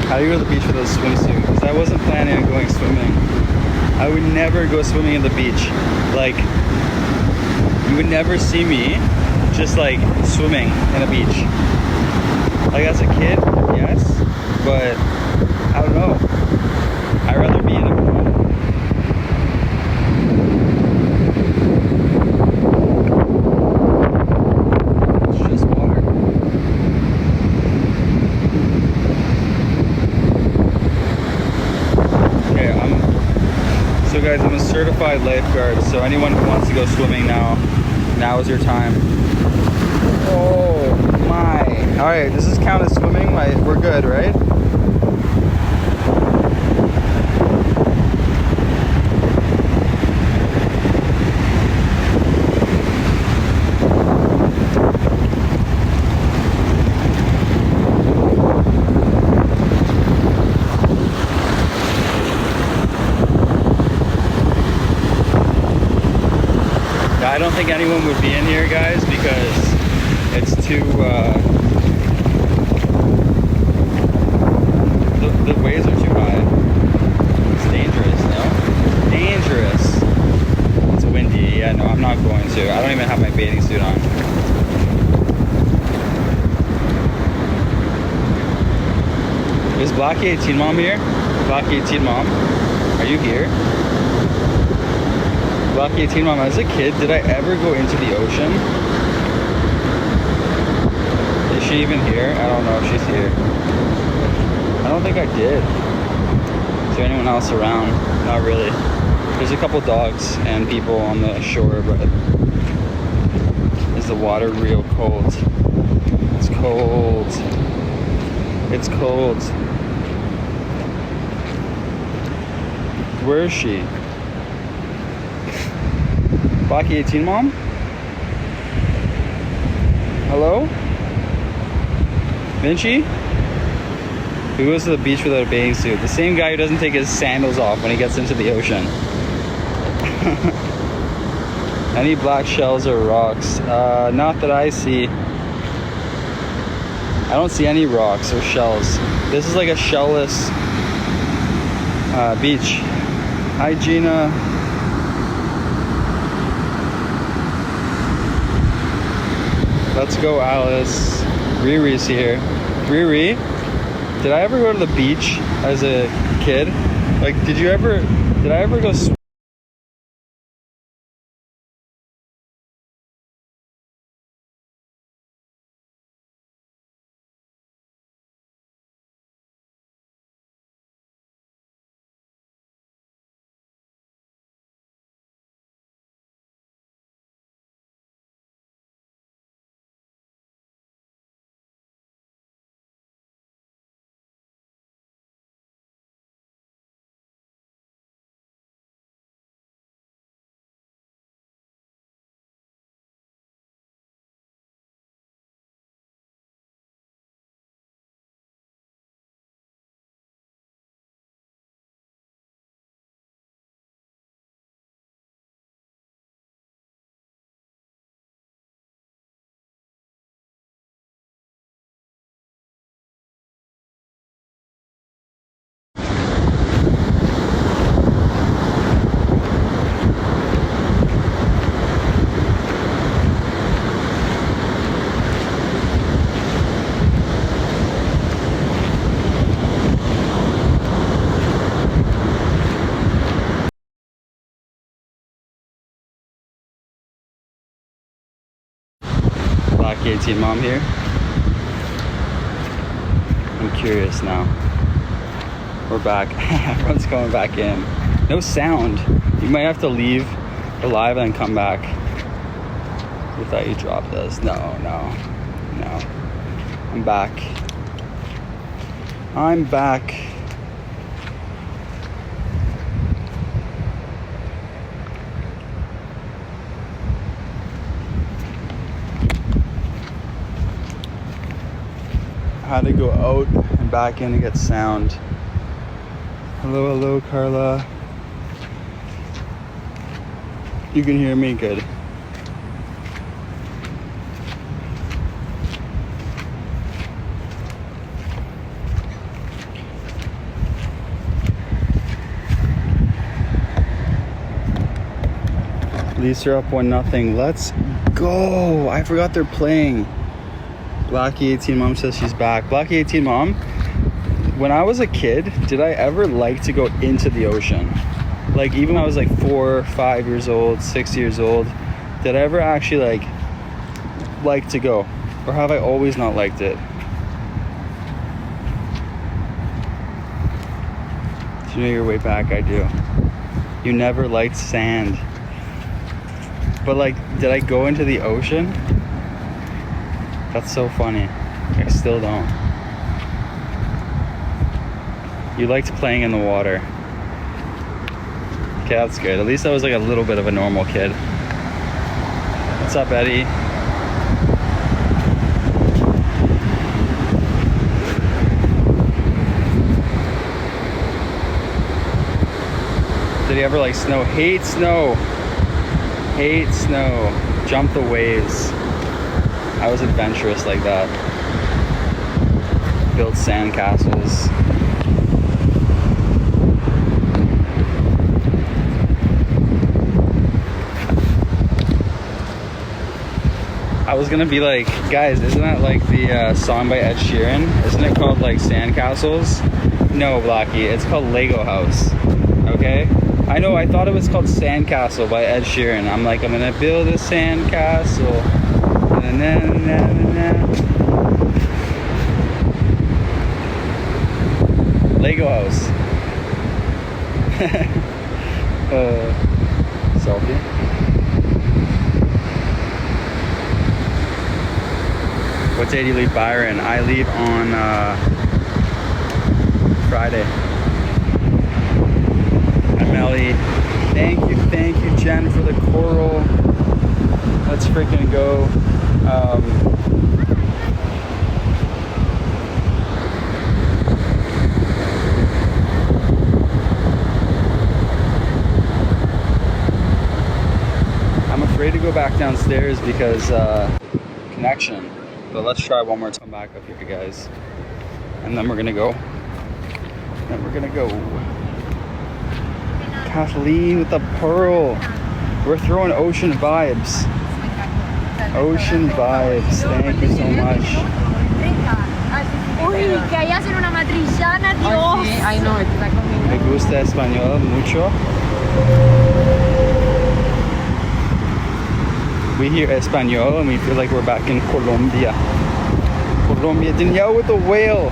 How do you go to the beach with a swimsuit? Because I wasn't planning on going swimming. I would never go swimming in the beach. Like, you would never see me just like swimming in a beach. Like as a kid, yes, but I don't know. I'd rather be in a pool. It's just water. Okay, so guys, I'm a certified lifeguard, so anyone who wants to go swimming now is your time. Oh my. Alright, does this count as swimming? We're good, right? I don't think anyone would be in here, guys, because it's too, the waves are too high. It's dangerous, no? Dangerous. It's windy. Yeah, no, I'm not going to. I don't even have my bathing suit on. Is Blocky 18 Mom here? Blocky 18 Mom, are you here? Blocky 18 Mom, as a kid, did I ever go into the ocean? Is she even here? I don't know if she's here. I don't think I did. Is there anyone else around? Not really. There's a couple dogs and people on the shore, but is the water real cold? It's cold. It's cold. Where is she? Blocky 18 Mom? Hello? Vinci? Who goes to the beach without a bathing suit? The same guy who doesn't take his sandals off when he gets into the ocean. Any black shells or rocks? Not that I see. I don't see any rocks or shells. This is like a shellless beach. Hi, Gina. Let's go, Alice. Riri's here. Riri, did I ever go to the beach as a kid? Like, did I ever go Blocky 18 Mom here? I'm curious now. We're back. Everyone's coming back in. No sound. You might have to leave the live and come back. We thought you dropped us. No. I'm back. I'm back. I had to go out and back in to get sound. Hello, Carla. You can hear me good. Leafs are up 1-0. Let's go. I forgot they're playing. Blackie 18 Mom says she's back. Blackie 18 Mom, when I was a kid, did I ever like to go into the ocean? Like, even when I was like 4, 5 years old, 6 years old, did I ever actually like to go? Or have I always not liked it? Do you know your way back? I do. You never liked sand. But like, did I go into the ocean? That's so funny. I still don't. You liked playing in the water. Okay, that's good. At least I was like a little bit of a normal kid. What's up, Eddie? Did he ever like snow? Hate snow. Hate snow. Jump the waves. I was adventurous like that. Built sand castles. I was gonna be like, guys, isn't that like the song by Ed Sheeran? Isn't it called like Sandcastles? No, Blackie, it's called Lego House. Okay? I know, I thought it was called Sandcastle by Ed Sheeran. I'm like, I'm gonna build a sandcastle. Na, na, na, na, na. Lego House. Selfie. What day do you leave Byron? I leave on Friday. Hi Melly. Thank you Jen for the coral. Let's freaking go. I'm afraid to go back downstairs because connection. But let's try one more time back up here, guys. And then we're gonna go. Kathleen with the pearl. We're throwing ocean vibes. Ocean vibes. Thank you so much. Uy, que ahí hacen una matriciana, Dios. Sí, I know it. Me gusta español mucho. We hear Espanol and we feel like we're back in Colombia. Colombia. Danielle with the whale.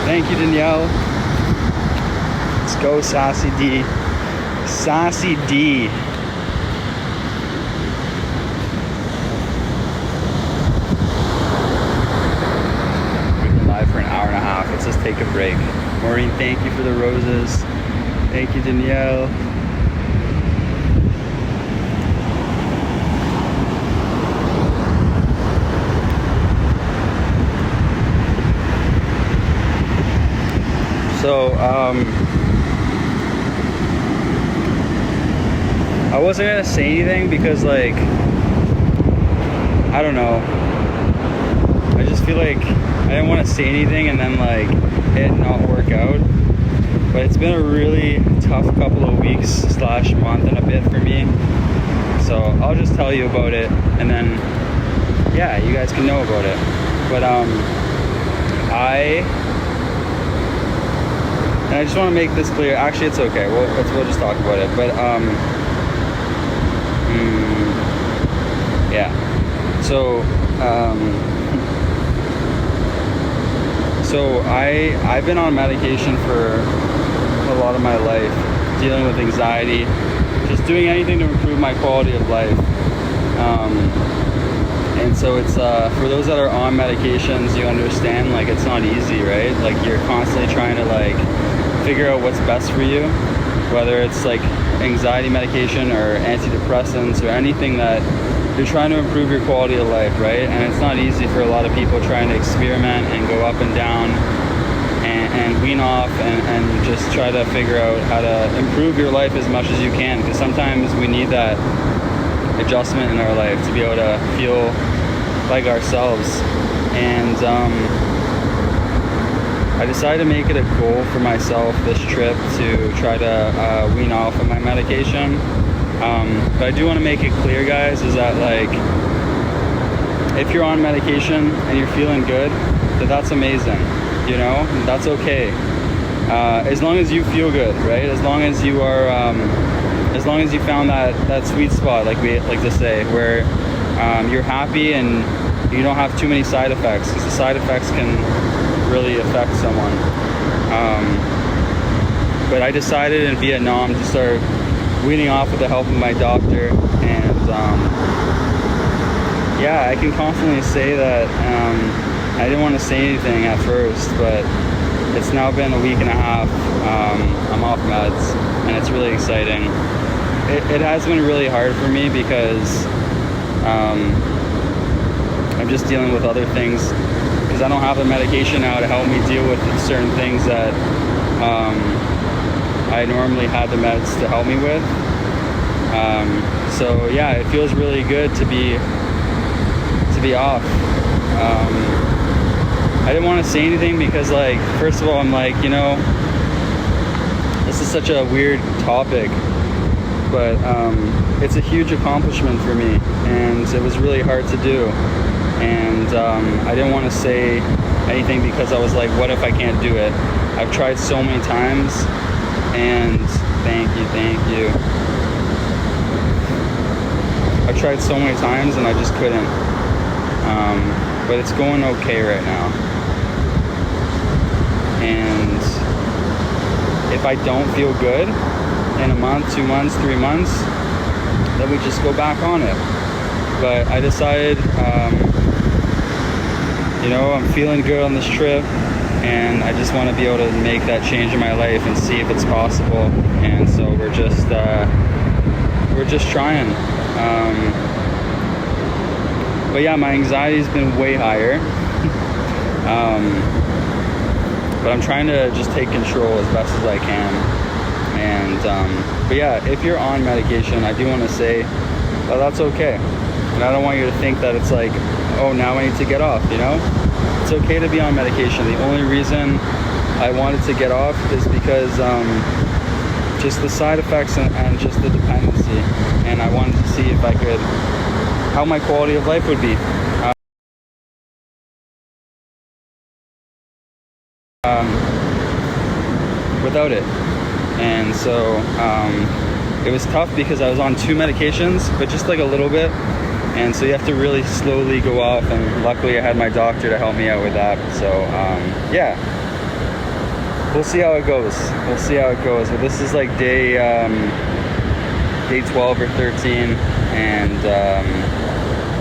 Thank you, Danielle. Let's go, Sassy D. Sassy D. We've been live for an hour and a half. Let's just take a break. Maureen, thank you for the roses. Thank you, Danielle. So, I wasn't gonna say anything because, like, I don't know. I just feel like I didn't want to say anything and then, like, it not work out. But it's been a really tough couple of weeks / month and a bit for me. So I'll just tell you about it and then, yeah, you guys can know about it. But, and I just want to make this clear. Actually, it's okay. We'll just talk about it. But yeah. So I've been on medication for a lot of my life, dealing with anxiety, just doing anything to improve my quality of life. And so it's for those that are on medications, you understand, like, it's not easy, right? Like, you're constantly trying to, like, figure out what's best for you, whether it's like anxiety medication or antidepressants or anything that you're trying to improve your quality of life, right? And it's not easy for a lot of people trying to experiment and go up and down and wean off and just try to figure out how to improve your life as much as you can, because sometimes we need that adjustment in our life to be able to feel like ourselves. And I decided to make it a goal for myself this trip to try to wean off of my medication. But I do want to make it clear, guys, is that like, if you're on medication and you're feeling good, then that's amazing, you know, that's okay. As long as you feel good, right? As long as you are, as long as you found that sweet spot, like we like to say, where you're happy and you don't have too many side effects, because the side effects can really affect someone. But I decided in Vietnam to start weaning off with the help of my doctor, and yeah, I can confidently say that I didn't want to say anything at first, but it's now been a week and a half. I'm off meds, and it's really exciting. It has been really hard for me because I'm just dealing with other things, because I don't have the medication now to help me deal with certain things that I normally had the meds to help me with. So yeah, it feels really good to be off. I didn't want to say anything because, like, first of all, I'm like, you know, this is such a weird topic, but it's a huge accomplishment for me, and it was really hard to do. And I didn't want to say anything because I was like, what if I can't do it? I've tried so many times, and thank you. I've tried so many times and I just couldn't. But it's going okay right now. And if I don't feel good in a month, 2 months, 3 months, then we just go back on it. But I decided, you know, I'm feeling good on this trip, and I just want to be able to make that change in my life and see if it's possible. And so we're just trying. But yeah, my anxiety's been way higher. But I'm trying to just take control as best as I can. And but yeah, if you're on medication, I do want to say that's okay. And I don't want you to think that it's like, oh, now I need to get off, you know? It's okay to be on medication. The only reason I wanted to get off is because just the side effects and just the dependency. And I wanted to see if I could, how my quality of life would be. Without it. And so it was tough because I was on 2 medications, but just like a little bit. And so you have to really slowly go off, and luckily I had my doctor to help me out with that. So yeah, we'll see how it goes. But this is like day 12 or 13, and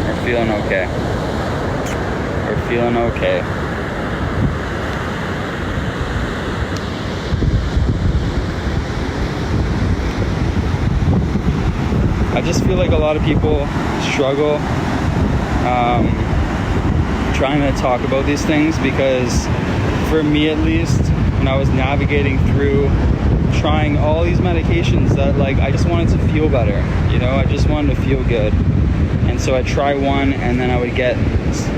we're feeling okay. I just feel like a lot of people struggle trying to talk about these things, because for me at least, when I was navigating through trying all these medications, that like I just wanted to feel better, you know, I just wanted to feel good. And so I'd try one, and then I would get,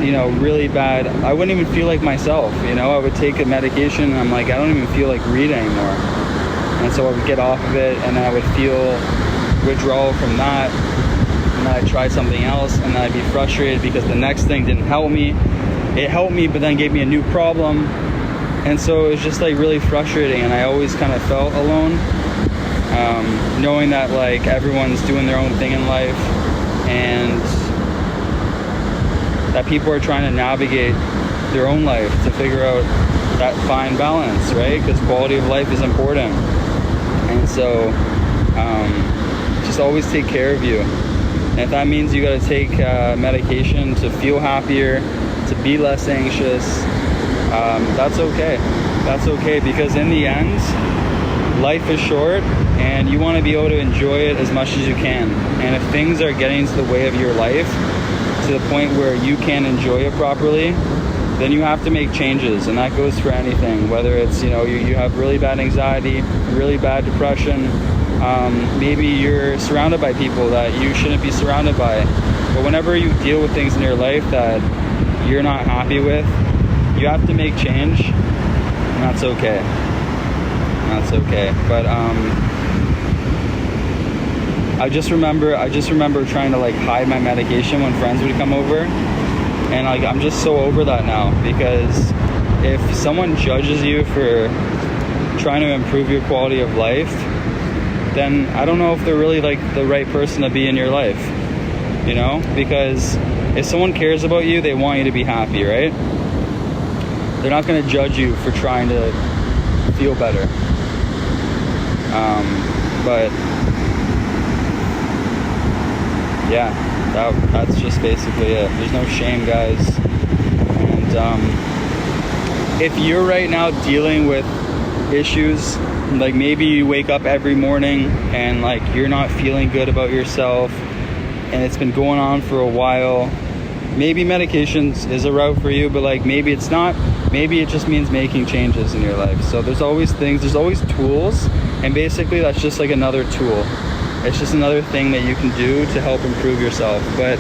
you know, really bad. I wouldn't even feel like myself, you know. I would take a medication and I'm like, I don't even feel like Reid anymore. And so I would get off of it, and then I would feel withdrawal from that, and then I'd try something else, and then I'd be frustrated because the next thing didn't help me. It helped me, but then gave me a new problem. And so it was just like really frustrating, and I always kind of felt alone, knowing that like everyone's doing their own thing in life, and that people are trying to navigate their own life to figure out that fine balance, right? Because quality of life is important. And so just always take care of you. And if that means you got to take medication to feel happier, to be less anxious, that's okay, because in the end, life is short, and you want to be able to enjoy it as much as you can. And if things are getting to the way of your life to the point where you can't enjoy it properly, then you have to make changes. And that goes for anything, whether it's, you know, you have really bad anxiety, really bad depression, maybe you're surrounded by people that you shouldn't be surrounded by. But whenever you deal with things in your life that you're not happy with, you have to make change. that's okay. That's okay. But I just remember trying to like hide my medication when friends would come over, and like I'm just so over that now, because if someone judges you for trying to improve your quality of life, then I don't know if they're really like the right person to be in your life, you know? Because if someone cares about you, they want you to be happy, right? They're not going to judge you for trying to feel better. But yeah, that's just basically it. There's no shame, guys. And if you're right now dealing with issues, like maybe you wake up every morning and like you're not feeling good about yourself, and it's been going on for a while, maybe medications is a route for you, but like maybe it's not. Maybe it just means making changes in your life. So there's always tools, and basically that's just like another tool. It's just another thing that you can do to help improve yourself. But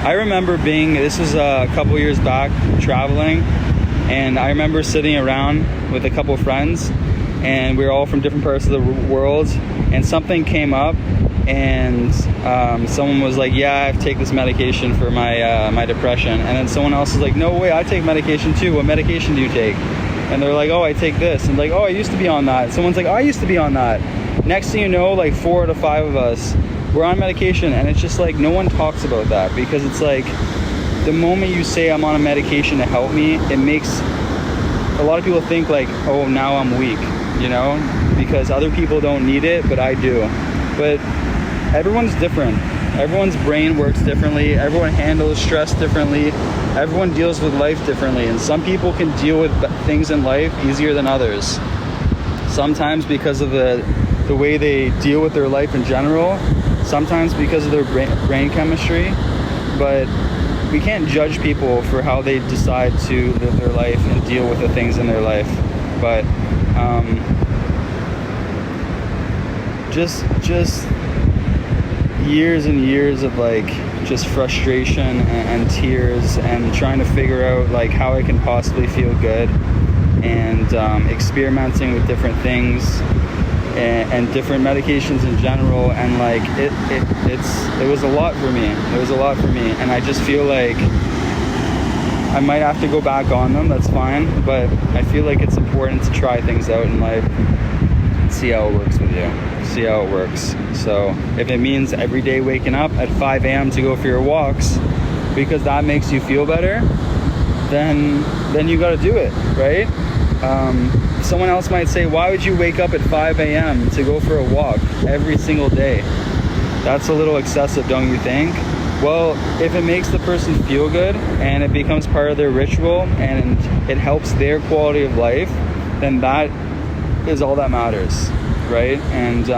I remember this was a couple years back, traveling, and I remember sitting around with a couple friends, and we were all from different parts of the world, and something came up, and someone was like, yeah, I take this medication for my depression. And then someone else was like, no way, I take medication too. What medication do you take? And they're like, oh, I take this. And like, oh, I used to be on that. Someone's like, oh, I used to be on that. Next thing you know, like 4 out of 5 of us, we're on medication. And it's just like, no one talks about that, because it's like, the moment you say I'm on a medication to help me, it makes a lot of people think like, oh, now I'm weak, you know, because other people don't need it, but I do. But everyone's different. Everyone's brain works differently. Everyone handles stress differently. Everyone deals with life differently. And some people can deal with things in life easier than others. Sometimes because of the way they deal with their life in general. Sometimes because of their brain chemistry. But we can't judge people for how they decide to live their life and deal with the things in their life. But just years and years of like just frustration and tears, and trying to figure out like how I can possibly feel good, and experimenting with different things and different medications in general, and like it was a lot for me. It was a lot for me, and I just feel like I might have to go back on them. That's fine, but I feel like it's important to try things out in life and see how it works with you. See how it works. So if it means every day waking up at 5 a.m. to go for your walks because that makes you feel better, then you got to do it, right? Someone else might say, why would you wake up at 5 a.m. to go for a walk every single day? That's a little excessive, don't you think? Well, if it makes the person feel good and it becomes part of their ritual and it helps their quality of life, then that is all that matters, right? And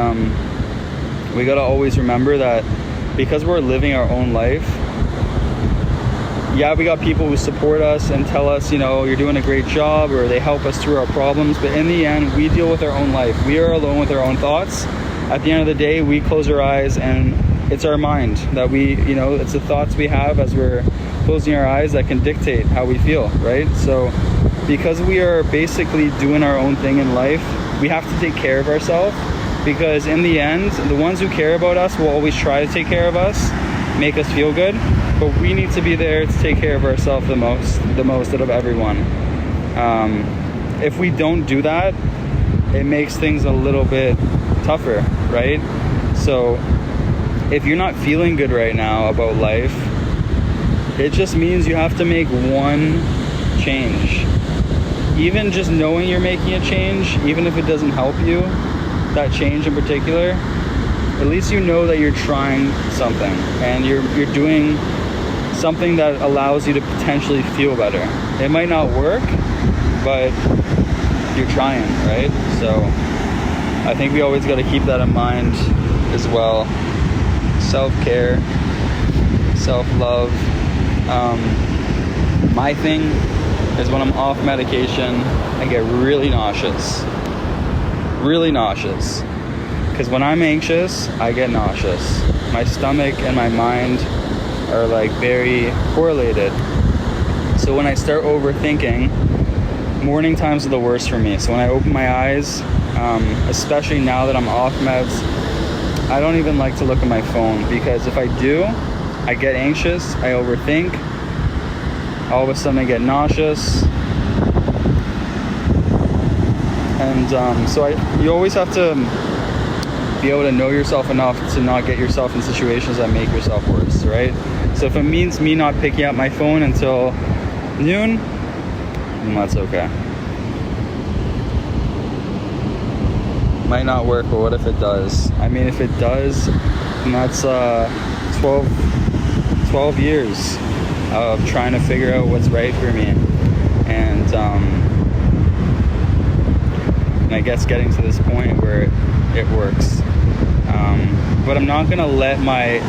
we gotta always remember that because we're living our own life, yeah, we got people who support us and tell us, you know, you're doing a great job, or they help us through our problems, but in the end, we deal with our own life. We are alone with our own thoughts. At the end of the day, we close our eyes, and it's our mind that it's the thoughts we have as we're closing our eyes that can dictate how we feel, right? So because we are basically doing our own thing in life, we have to take care of ourselves, because in the end, the ones who care about us will always try to take care of us, make us feel good, but we need to be there to take care of ourselves the most out of everyone. If we don't do that, it makes things a little bit tougher, right? So if you're not feeling good right now about life, it just means you have to make one change. Even just knowing you're making a change, even if it doesn't help you, that change in particular, at least you know that you're trying something and you're doing something that allows you to potentially feel better. It might not work, but you're trying, right? So I think we always got to keep that in mind as well. Self-care, self-love. My thing is when I'm off medication, I get really nauseous. Really nauseous. Because when I'm anxious, I get nauseous. My stomach and my mind are like very correlated. So So when I start overthinking, morning times are the worst for me. So when I open my eyes, especially now that I'm off meds, I don't even like to look at my phone, because if I do, I get anxious, I overthink, all of a sudden I get nauseous. And you always have to be able to know yourself enough to not get yourself in situations that make yourself worse, right? So if it means me not picking up my phone until noon, then that's okay. Might not work, but what if it does? I mean, if it does, then that's 12 years of trying to figure out what's right for me. And I guess getting to this point where it works. But I'm not gonna let my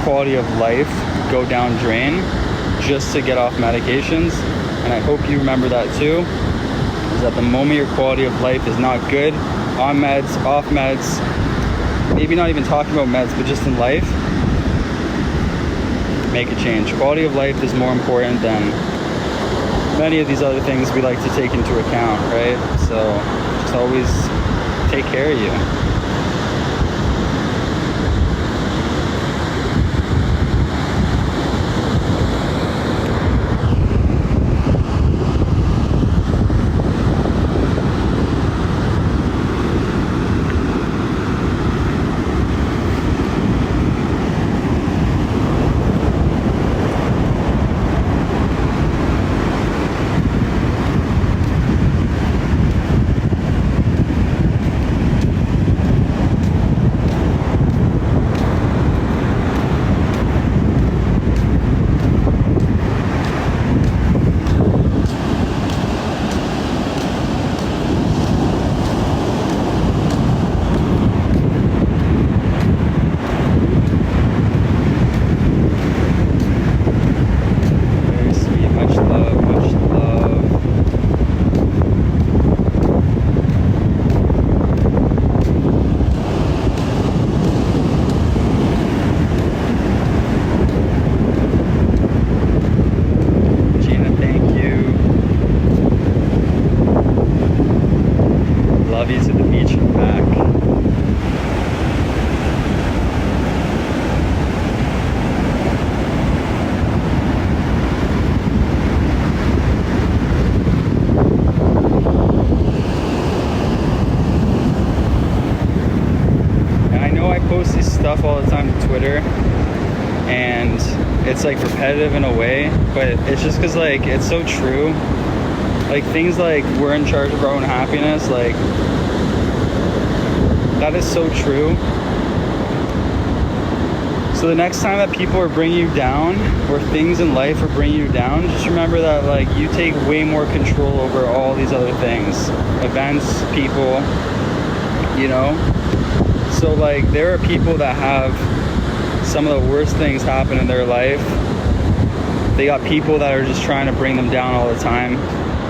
quality of life go down drain just to get off medications. And I hope you remember that too, is that the moment your quality of life is not good, on meds, off meds, maybe not even talking about meds, but just in life, make a change. Quality of life is more important than many of these other things we like to take into account, right? So just always take care of you. Love you to the beach and back. And I know I post this stuff all the time to Twitter, and it's like repetitive in a way, but it's just because like it's so true. Like things like we're in charge of our own happiness, like that is so true. So the next time that people are bringing you down, or things in life are bringing you down, just remember that like you take way more control over all these other things, events, people, you know. So like there are people that have some of the worst things happen in their life. They got people that are just trying to bring them down all the time,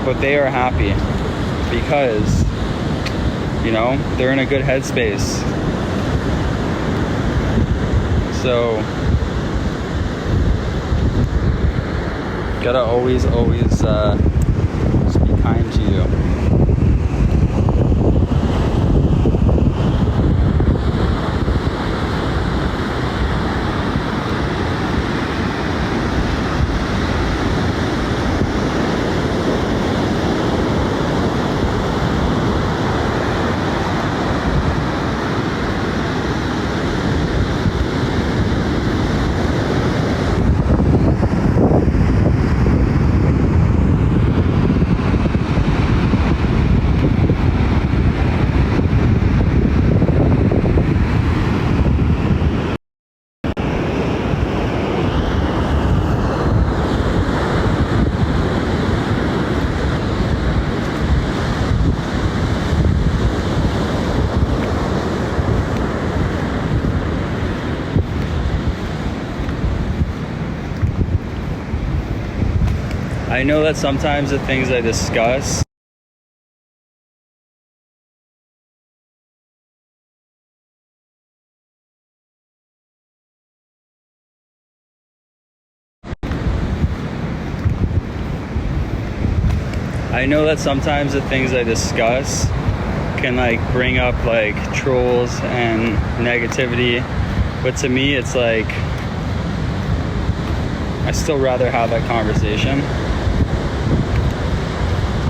but they are happy because, you know, they're in a good headspace. So gotta always just be kind to you. I know that sometimes the things I discuss I know that sometimes the things I discuss can like bring up like trolls and negativity, but to me it's like I still rather have that conversation.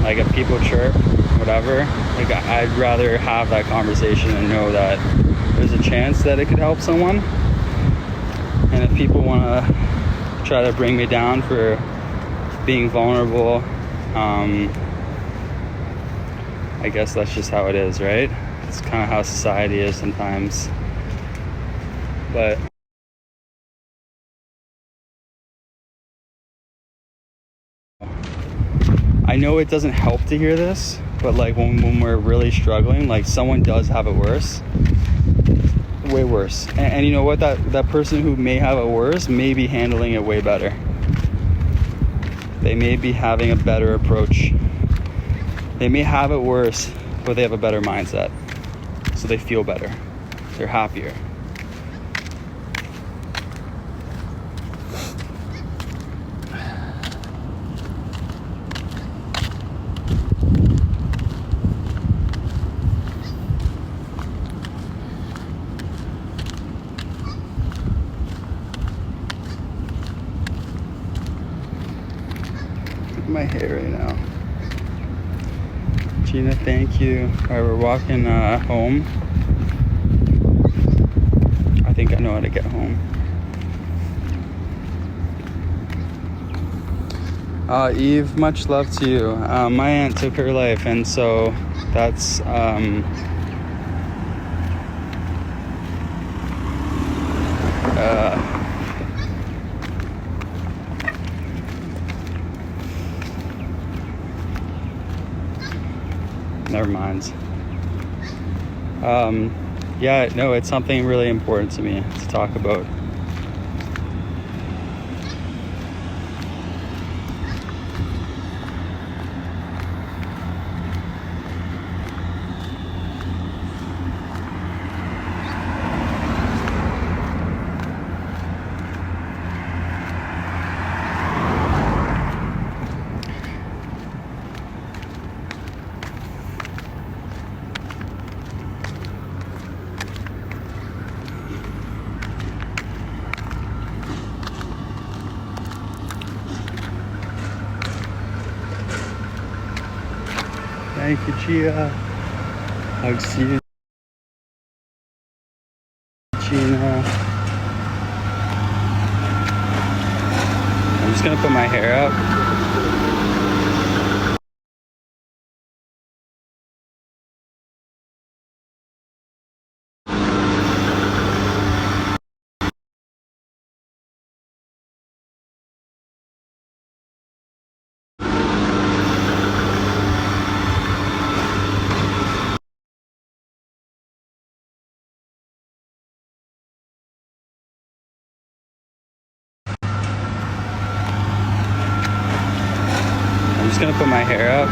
Like if people chirp, whatever, like I'd rather have that conversation and know that there's a chance that it could help someone. And if people want to try to bring me down for being vulnerable, I guess that's just how it is, right? It's kind of how society is sometimes. But I know it doesn't help to hear this, but like when we're really struggling, like someone does have it worse, way worse. And you know what? That person who may have it worse may be handling it way better. They may be having a better approach. They may have it worse, but they have a better mindset. So they feel better. They're happier. Look at my hair right now. Gina, thank you. All right, we're walking home. I think I know how to get home. Eve, much love to you. My aunt took her life, and so that's never mind. Yeah, no, it's something really important to me to talk about. Thank you, Gia. Hugs to you, Gina. I'm just gonna put my hair up. I'm just gonna put my hair up.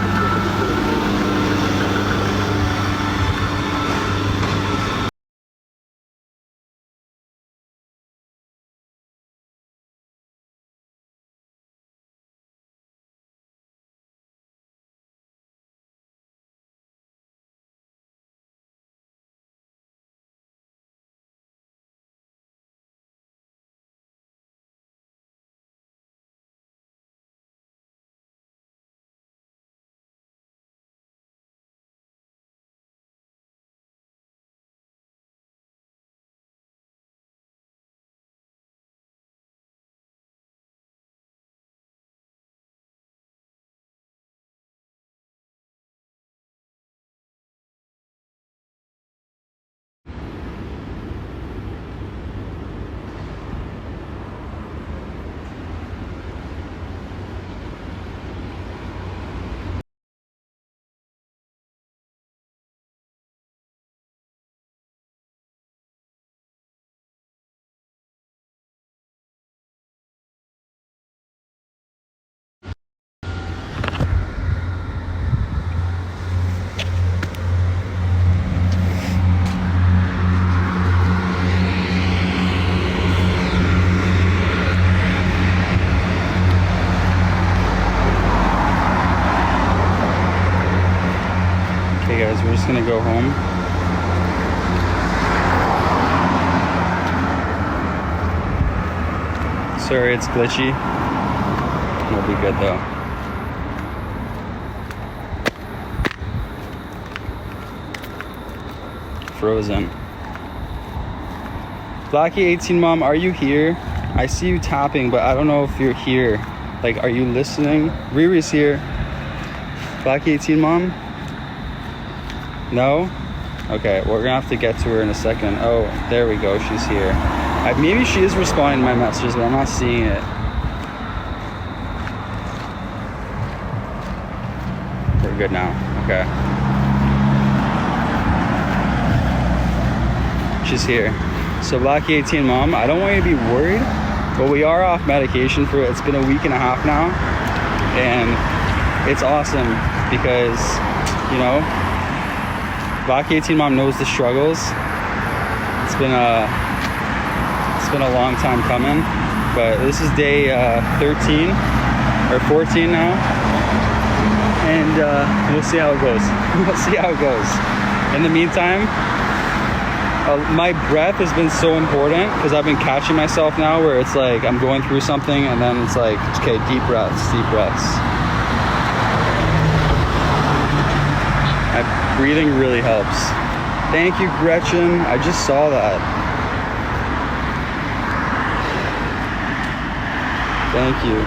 just gonna go home. Sorry, it's glitchy. It'll be good though. Frozen. Blackie 18 Mom, are you here? I see you tapping, but I don't know if you're here. Like, are you listening? Riri's here. Blackie 18 Mom? No? Okay, we're gonna have to get to her in a second. Oh, there we go, she's here. Maybe she is responding to my messages, but I'm not seeing it. We're good now, okay. She's here. So Blackie 18 Mom, I don't want you to be worried, but we are off medication for it. It's been a week and a half now, and it's awesome because, you know, Blackie 18 Mom knows the struggles. It's been a long time coming, but this is day 13 or 14 now, and we'll see how it goes. We'll see how it goes. In the meantime, my breath has been so important because I've been catching myself now where it's like I'm going through something and then it's like, okay, deep breaths, deep breaths. Breathing really helps. Thank you, Gretchen. I just saw that. Thank you.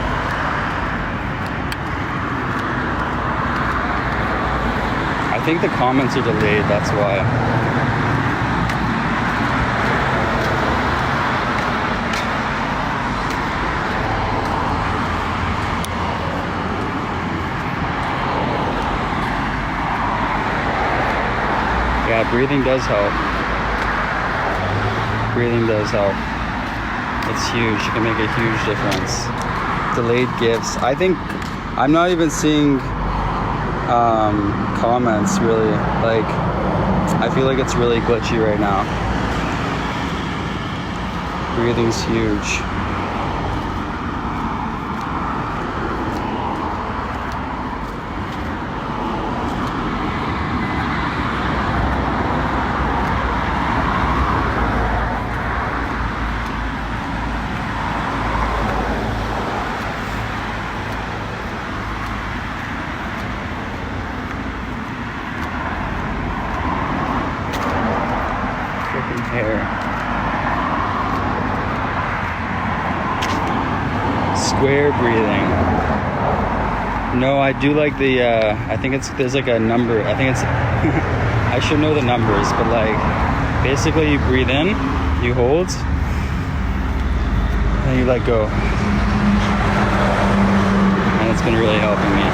I think the comments are delayed, that's why. Yeah, breathing does help. Breathing does help. It's huge. It can make a huge difference. Delayed gifts. I think I'm not even seeing comments really. Like, I feel like it's really glitchy right now. Breathing's huge. Hair. Square breathing. No, I do like the I think there's like a number. I think it's I should know the numbers, but like basically you breathe in, you hold, and you let go. And it's been really helping me.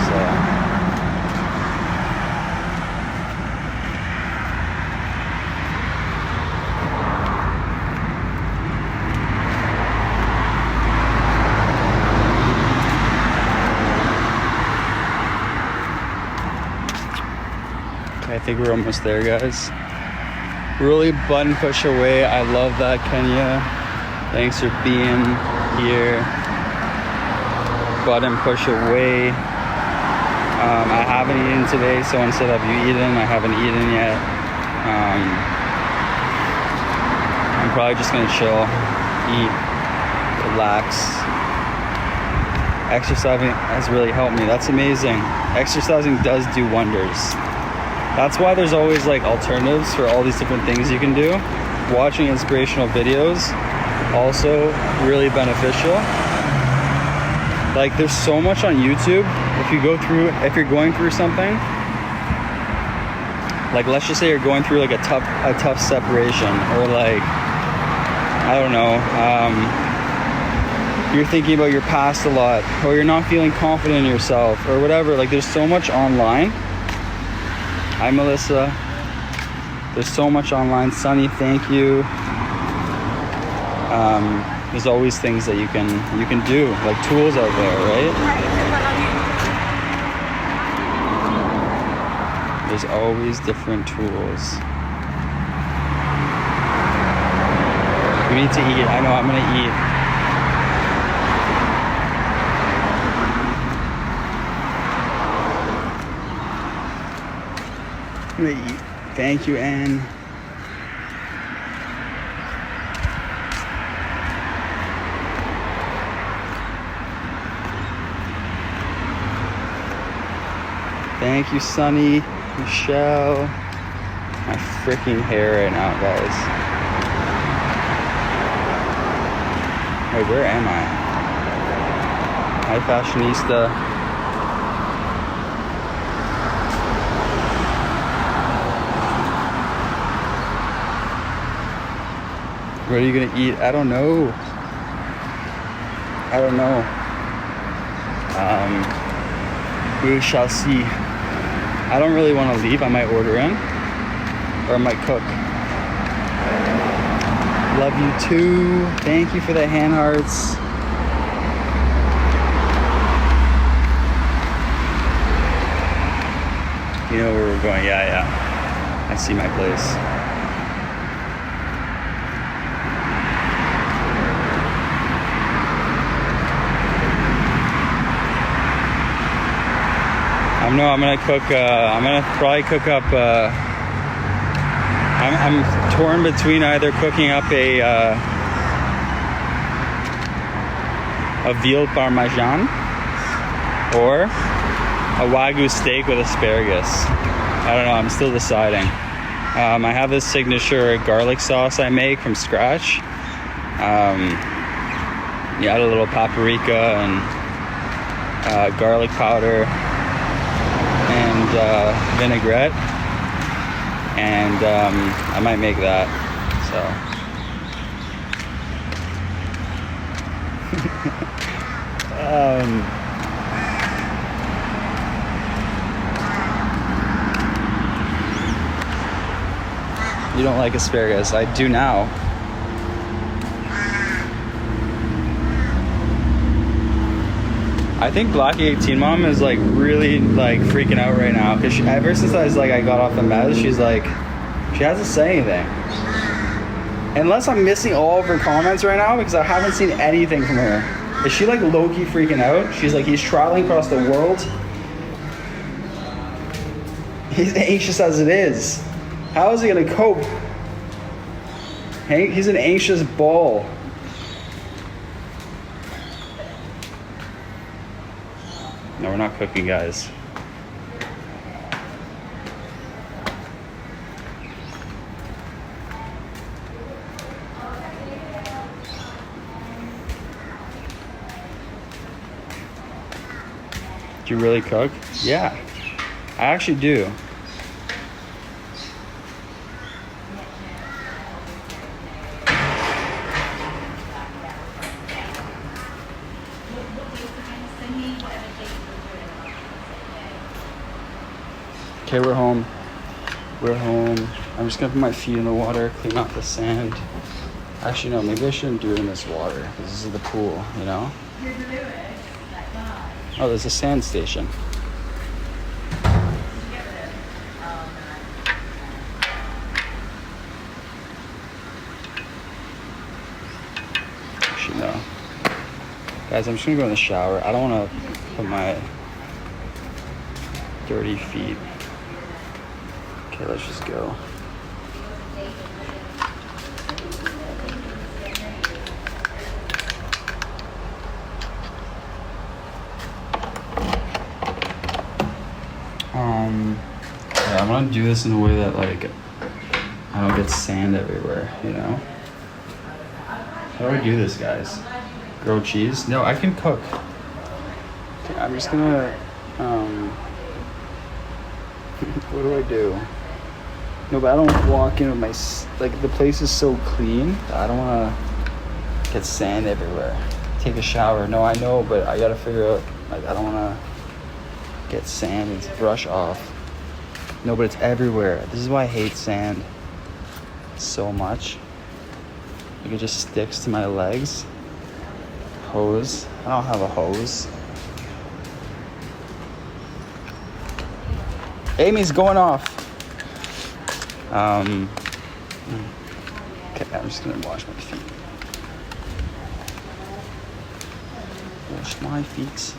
So I think we're almost there, guys. Really button push away. I love that, Kenya. Thanks for being here. Button push away. I haven't eaten today. Someone said, have you eaten? I haven't eaten yet. I'm probably just gonna chill, eat, relax. Exercising has really helped me. That's amazing. Exercising does do wonders. That's why there's always like alternatives for all these different things you can do. Watching inspirational videos, also really beneficial. Like there's so much on YouTube. If you're going through something, like let's just say you're going through like a tough separation, or like, I don't know, you're thinking about your past a lot, or you're not feeling confident in yourself, or whatever. Like there's so much online. Hi, Melissa. There's so much online. Sunny, thank you. There's always things that you can do, like tools out there, right? There's always different tools. We need to eat. I know, I'm gonna eat. gonna eat. Thank you, Anne. Thank you, Sunny, Michelle. My freaking hair right now, guys. Wait, where am I? Hi, fashionista. What are you gonna eat? I don't know. We shall see. I don't really want to leave. I might order in, or I might cook. Love you too. Thank you for the hand hearts. You know where we're going? Yeah. I see my place. I'm gonna cook. I'm gonna probably cook up. I'm torn between either cooking up a veal parmesan or a wagyu steak with asparagus. I don't know. I'm still deciding. I have this signature garlic sauce I make from scratch. You add a little paprika and garlic powder and vinaigrette, and I might make that. You don't like asparagus? I do now. I think Blackie 18 Mom is like really like freaking out right now because ever since I got off the meds, she's like, she hasn't said anything. Unless I'm missing all of her comments right now because I haven't seen anything from her. Is she like low-key freaking out? She's like, he's traveling across the world. He's anxious as it is. How is he gonna cope? He's an anxious ball. No, we're not cooking, guys. Do you really cook? Yeah, I actually do. Okay, we're home. I'm just gonna put my feet in the water, clean off the sand. Actually, no, maybe I shouldn't do it in this water because this is the pool, you know? Oh, there's a sand station. Actually, no. Guys, I'm just gonna go in the shower. I don't wanna put my dirty feet. Okay, let's just go. Yeah, I'm gonna do this in a way that like I don't get sand everywhere, you know? How do I do this, guys? Grilled cheese? No, I can cook. Okay, I'm just gonna what do I do? No, but I don't walk in with my, like, the place is so clean. I don't want to get sand everywhere. Take a shower. No, I know, but I got to figure out, like, I don't want to get sand and brush off. No, but it's everywhere. This is why I hate sand so much. Like, it just sticks to my legs. Hose. I don't have a hose. Amy's going off. Okay, I'm just gonna wash my feet. Wash my feet.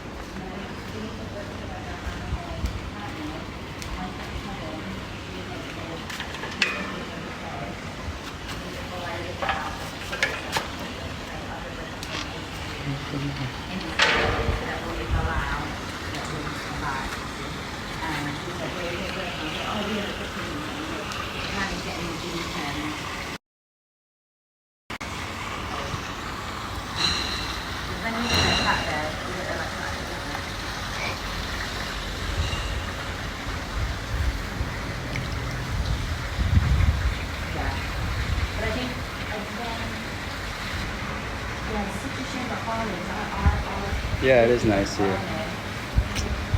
Yeah, it is nice here.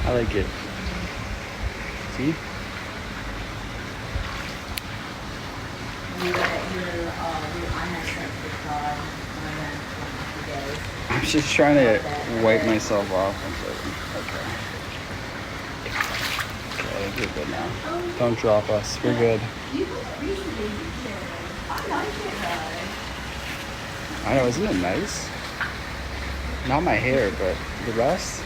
I like it. See? I'm just trying to wipe myself off. Okay. Okay, we're good now. Don't drop us. We're good. I know, isn't it nice? Not my hair, but the rest.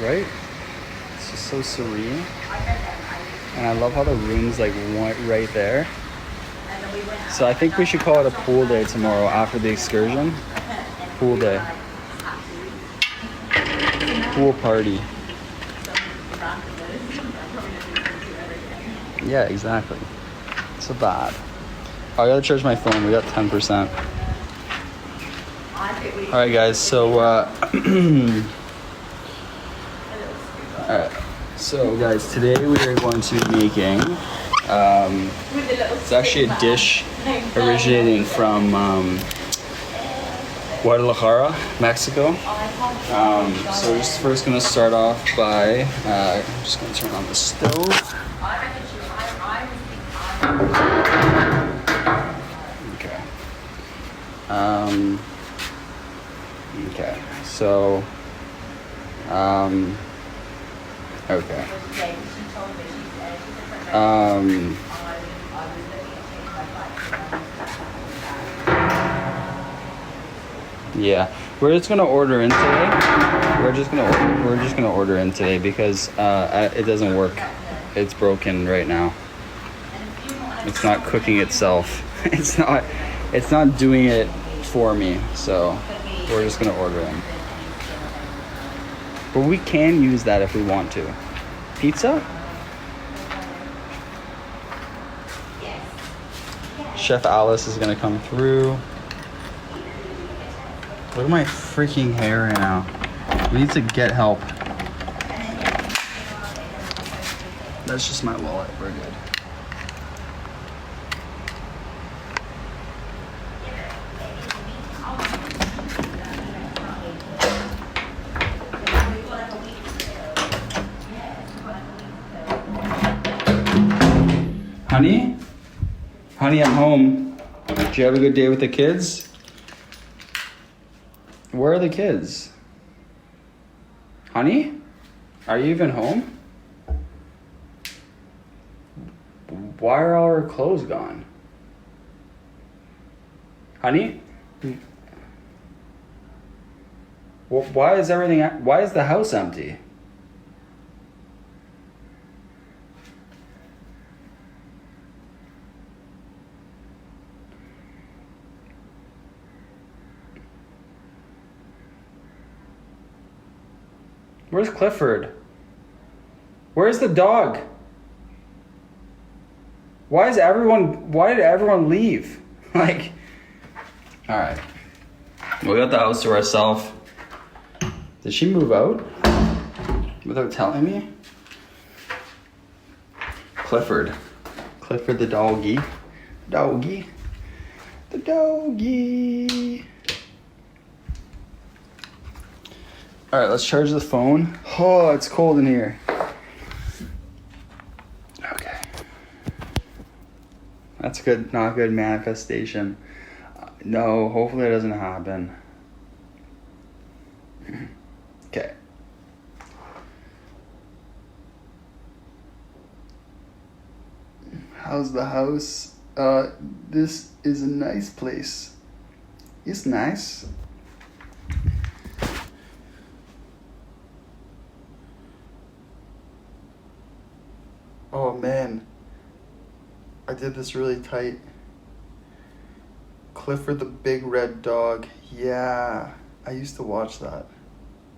Right? It's just so serene. And I love how the room's like right there. So I think we should call it a pool day tomorrow after the excursion. Pool day. Pool party. Yeah, exactly. It's a vibe. Oh, I gotta charge my phone. We got 10%. Alright guys, so alright. So guys, today we are going to be making it's actually a dish originating from Guadalajara, Mexico. So we're just first gonna start off by I'm just gonna turn on the stove. Okay. Okay. So okay. Yeah, we're just gonna order in today. We're just gonna order in today because it doesn't work. It's broken right now. It's not cooking itself. It's not doing it for me. So we're just gonna order in. But we can use that if we want to. Pizza? Chef Alice is gonna come through. Look at my freaking hair right now. We need to get help. That's just my wallet. We're good. Honey? Honey, I'm home. Did you have a good day with the kids? Where are the kids? Honey? Are you even home? Why are all her clothes gone? Honey? Why is the house empty? Where's Clifford? Where's the dog? Why did everyone leave? Like, all right. We got the house to ourselves. Did she move out without telling me? Clifford the doggy. The doggy. All right, let's charge the phone. Oh, it's cold in here. Okay. That's good, not good manifestation. No, hopefully it doesn't happen. Okay. How's the house? This is a nice place. It's nice. Oh man, I did this really tight. Clifford the Big Red Dog. Yeah, I used to watch that.